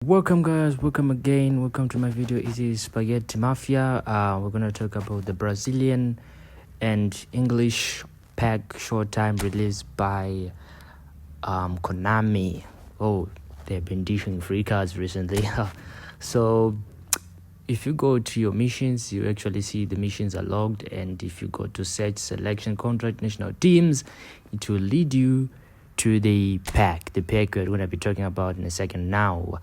Welcome guys, welcome again, welcome to my video. It is Spaghetti Mafia. We're gonna talk about the Brazilian and English pack short time released by Konami. Oh, they've been dishing free cards recently. So if you go to your missions, you actually see the missions are logged, and if you go to search selection contract national teams, it will lead you to the pack we're going to be talking about in a second. Now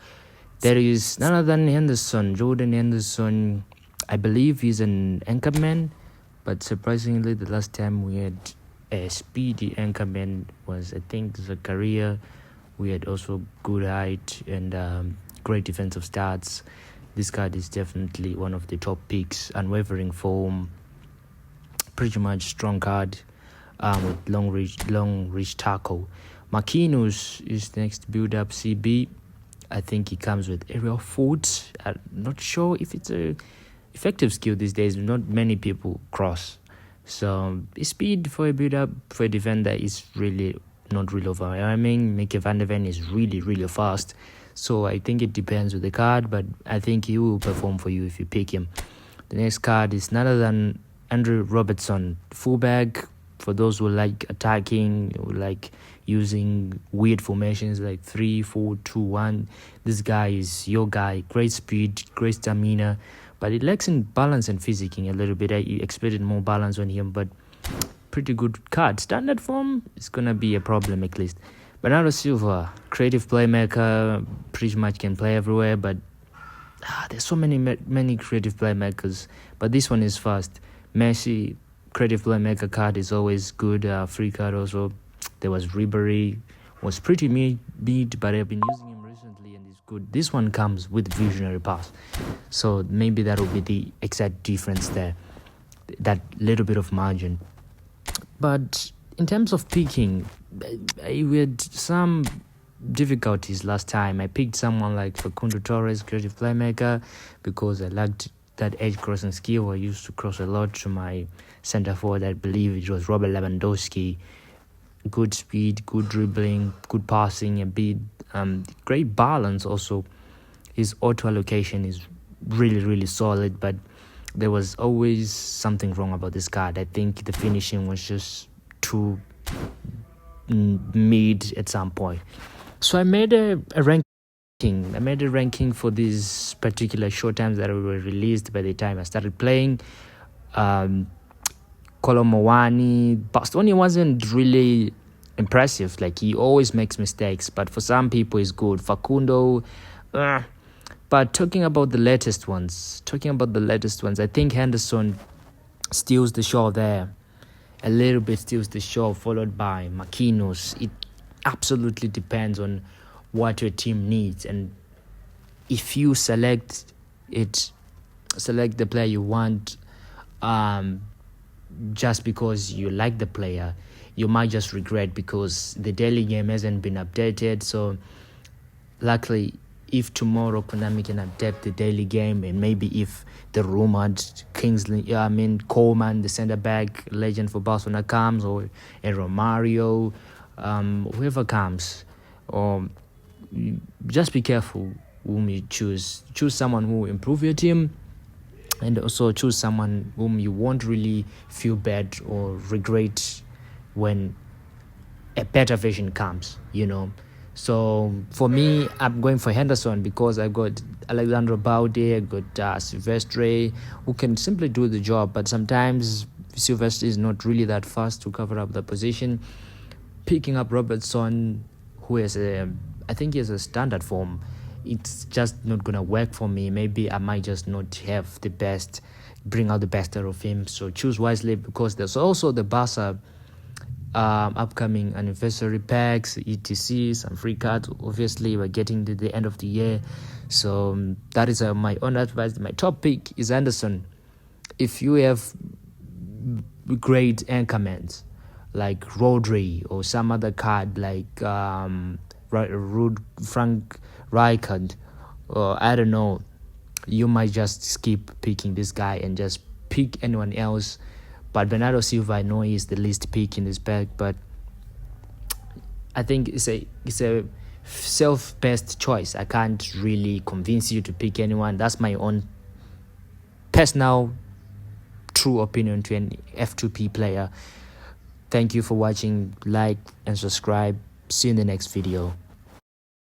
there is none other than Henderson, Jordan Henderson. I believe he's an anchorman, but surprisingly the last time we had a speedy anchorman was, I think, Zakaria. We had also good height and great defensive stats. This card is definitely one of the top picks, unwavering form, pretty much strong card with long reach tackle. Marquinhos is next build up CB. I think he comes with aerial foot. I'm not sure if it's a effective skill these days. Not many people cross. So his speed for a build up for a defender is really not really overwhelming. Mickey van der Ven is really fast. So I think it depends with the card, but I think he will perform for you if you pick him. The next card is none other than Andrew Robertson, fullback. For those who like attacking, who like using weird formations like 3-4-2-1, this guy is your guy. Great speed, great stamina, but it lacks in balance and physicking a little bit. I expected more balance on him, but pretty good card. Standard form is gonna be a problem at least. Bernardo Silva, creative playmaker, pretty much can play everywhere, but there's so many creative playmakers, but this one is fast. Messi, creative playmaker card is always good. Free card also. There was Ribery, was pretty mid, but I've been using him recently and it's good. This one comes with visionary pass, so maybe that will be the exact difference there, that little bit of margin. But in terms of picking, I had some difficulties last time. I picked someone like Facundo Torres, creative playmaker, because I liked that edge crossing skill. I used to cross a lot to my center forward. I believe it was Robert Lewandowski. Good speed, good dribbling, good passing, a bit great balance also. His auto allocation is really solid, but there was always something wrong about this card. I think the finishing was just too mid at some point. So I made a ranking. I made a ranking for these particular short times that were released by the time I started playing. Kolomowani, Bastoni wasn't really impressive. Like, he always makes mistakes, but for some people he's good. Facundo, but talking about the latest ones, I think Henderson steals the show there. A little bit steals the show, followed by Marquinhos. It absolutely depends on what your team needs, and if you select the player you want just because you like the player, you might just regret because the daily game hasn't been updated. So luckily, if tomorrow Konami can update the daily game, and maybe if the rumored Coleman, the center back legend for Barcelona, comes, or a Romario, whoever comes, or just be careful whom you choose. Choose someone who will improve your team, and also choose someone whom you won't really feel bad or regret when a better version comes, So for me, I'm going for Henderson because I got Alexandre Balde, I got Silvestre, who can simply do the job, but sometimes Silvestre is not really that fast to cover up the position. Picking up Robertson, who has I think he has a standard form, it's just not gonna work for me. Maybe I might just not have bring out the best out of him. So choose wisely, because there's also the Barca upcoming anniversary packs, etc, some free cards. Obviously, we're getting to the end of the year, so that is my own advice. My top pick is Anderson. If you have great anchormans like Rodri or some other card like Frank Rijkaard, or I don't know, you might just skip picking this guy and just pick anyone else. But Bernardo Silva, I know he's the least pick in this pack, but I think it's a self-best choice. I can't really convince you to pick anyone. That's my own personal true opinion to an F2P player. Thank you for watching. Like and subscribe. See you in the next video.